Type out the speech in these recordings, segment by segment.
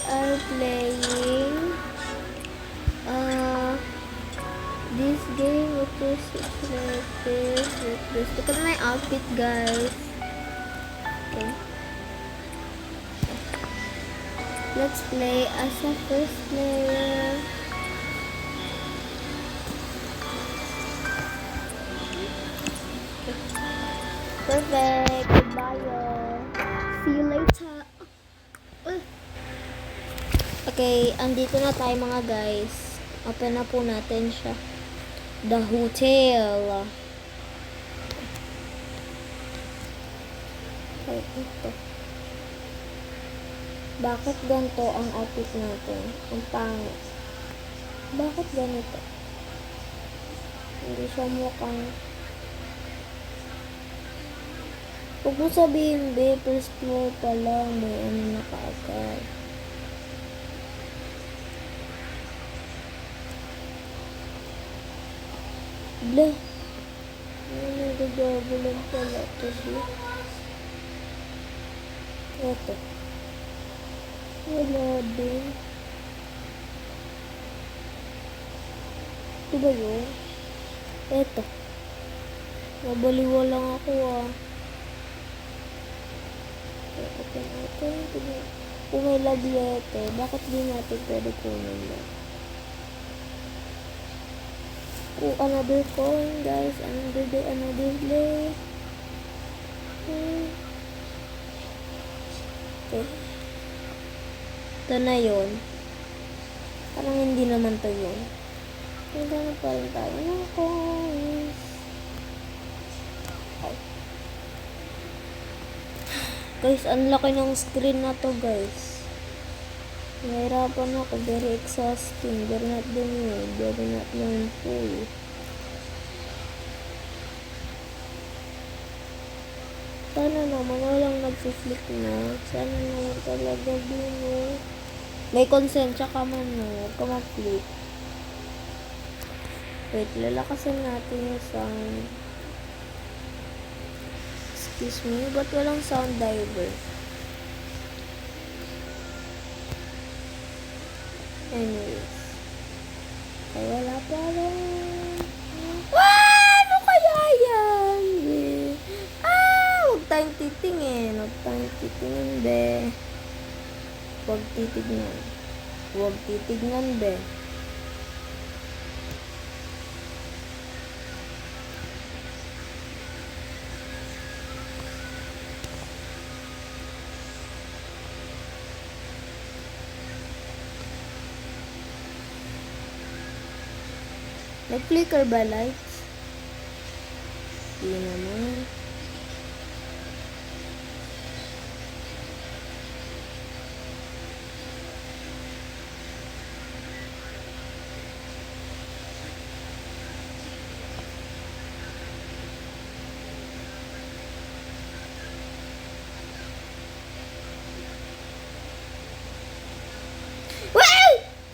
are playing this game which is like this with this. Look at my outfit, guys. Okay. Let's play as a first player. Perfect. Goodbye, y'all. See you later. Okay, andito na tayo mga guys. Open na po natin siya. The hotel. Okay, ito. Bakit ganito ang outfit natin? Ang pangit. Bakit ganito? Hindi siya mukhang... Huwag mo sabihin, babe, first floor pa lang. May ano na kaagad. Blah. Nagagabulan pala ito siya. Ito. Wala din. Ito ba yun? Ito. Nabaliwa lang ako ah. Open. Kung may labyete, bakit di natin pwede kunin lang? Oh, another coin, guys. Another day. Okay. Ito na yun. Parang hindi naman to yun. Hindi na pa rin tayo ng coins. Okay. Guys, ang laki ng screen na to, guys. Nahirapan ako. Very exhausting. Very not full. Sana naman walang nag-flip na. Sana naman talaga din. May konsensya ka man no. Huwag ka mag-flip. Wait, lalakasan natin yung sound. Excuse me, ba't walang sound diver? Anyways. Ay, wala pa lang. Ano kaya yan? Huwag tayong titingin. Be. Huwag titignan, be. Nag-flicker ba lights? Hindi naman.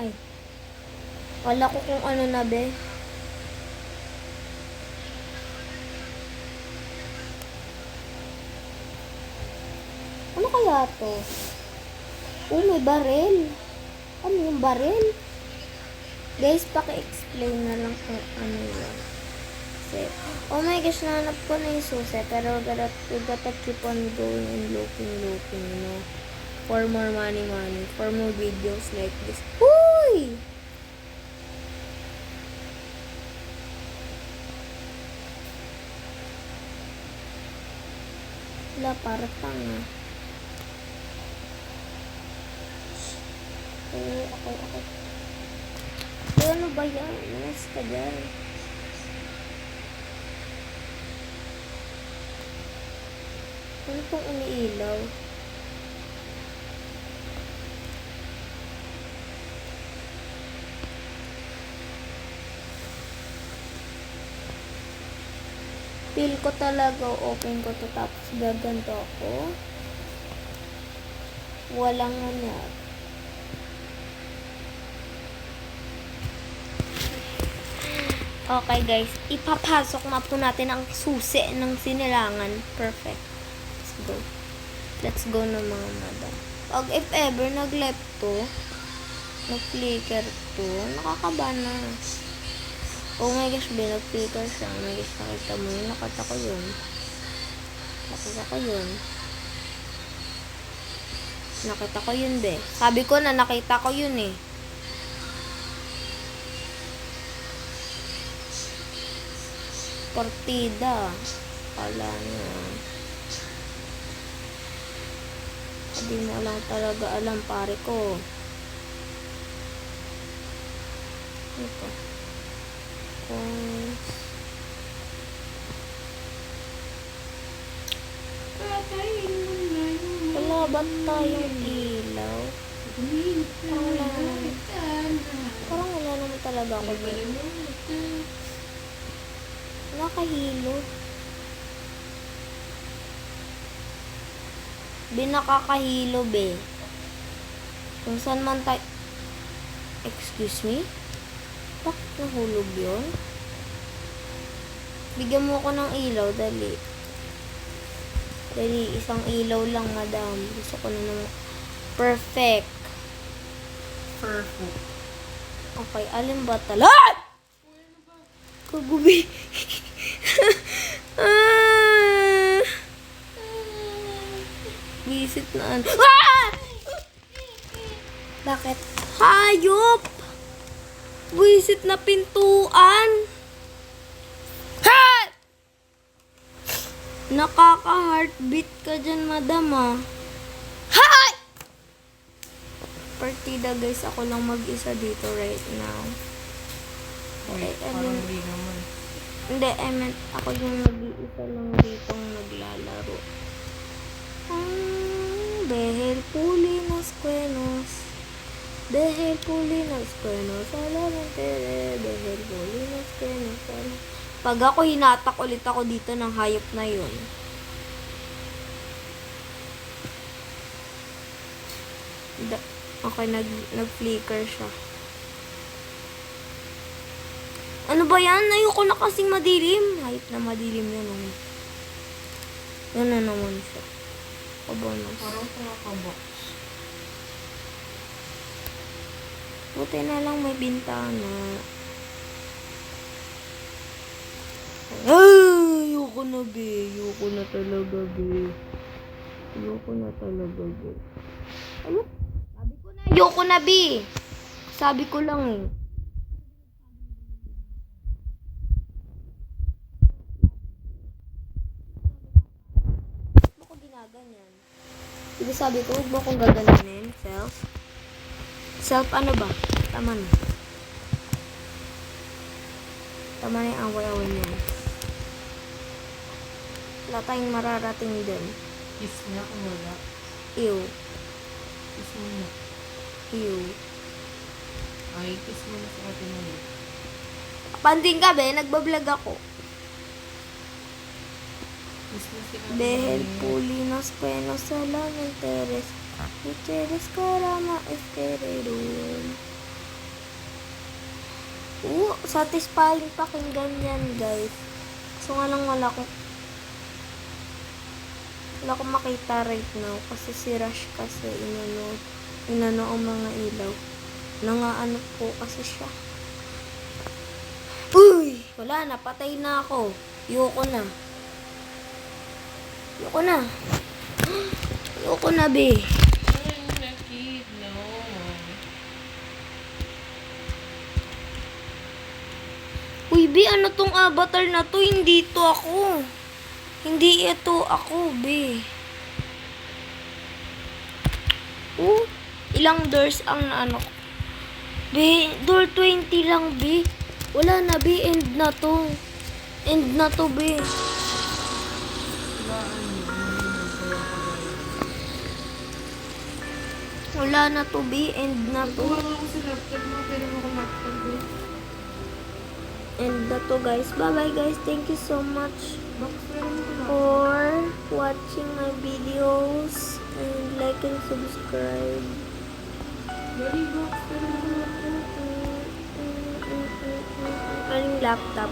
Ay. Wala ko kung ano na, be. Ano kaya to? Oh, may baril. Ano yung baril? Guys, paki-explain na lang kung ano yun. Kasi, oh my gosh, nahanap ko na yung susi. Pero we gotta keep on going and looking, you know. For more money. For more videos like this. Uy! Wala, para tanga. Okay. Ano ba yan? Mas ka dyan. Ano pong umiilaw? Feel ko talaga, open ko to tapos gaganto ako. Walang hanap. Okay guys, ipapasok na po natin ang susi ng sinilangan. Perfect. Let's go. Let's go na mga madam. Pag if ever nag-left to, nag-flicker to, nakakaban na. Oh my gosh, nag-flicker siya. Oh my gosh, nakita mo yun. Nakita ko yun. Nakita ko yun, be. Sabi ko na nakita ko yun eh. Partida. Kala niya. Hindi mo lang talaga alam, pare ko. Ito. Coins. Wala ba tayong ilaw? Parang wala naman talaga ako dito. Nakahilo. Nakakahilo, be. Kung saan man tayo... Excuse me? Bakit nahulog yun? Bigyan mo ako ng ilaw, dali. Dali, isang ilaw lang, madam. Gusto ko na naman. Perfect. Okay, alin ba talaga? Kagubi. Visit na ano. Ah! Bakit? Hayop! Visit na pintuan. Ha! Nakaka-heartbeat ka dyan, madam, ah. Hay! Partida, guys. Ako lang mag-isa dito right now. Wait, parang hindi naman. Hindi, I meant ako yung nag-iisa lang ditong naglalaro. Dahil pulinas kwenos. Dahil pulinas kwenos. Alaman tere. Dahil pulinas kwenos. Pag ako hinatak ulit ako dito ng hayop na yun. Okay, nag-flicker siya. Ano ba yan? Ayoko na kasing madilim. Hayop na madilim yan. Yan na naman siya. Kabonus. Parang kumakabox. Buti na lang may bintana. Ay! Ayoko na, be. Ayoko na talaga, be. Ayoko na talaga, be. Ano? Sabi ko na, ayoko na, be. Sabi ko lang eh. Ganyan. Diba sabi ko, huwag mo akong gaganunin. Self ano ba? Tama na. Tama na yung away-away niya. Wala tayong mararating din. Kiss niya kung wala. Ew. Kiss mo na. Ew. Ay, kiss mo na sa atin ulit. Panding ka, be. Nagbablog ako. Dehel pulinos kwenos sa lang interes. Interes karama estererun. Satisfying pakinggan yan, guys. So nga lang wala akong makita right now. Kasi si Rush kasi inano ang mga ilaw. Nangaano po kasi siya. Uy! Wala na, patay na ako. Ayoko na. Ayoko na, be. No. Uy, be, ano tong avatar na to? Hindi ito ako. Hindi ito ako, be. Ilang doors ang ano? Be, door 20 lang, be. Wala na, be. End na to. End na to, be. Wala na to, be. End na to. Wala ako sa laptop mo, pero ako laptop mo. End na to, guys. Bye-bye, guys. Thank you so much for watching my videos. And like and subscribe. Very box, pero ako laptop. Aling laptop.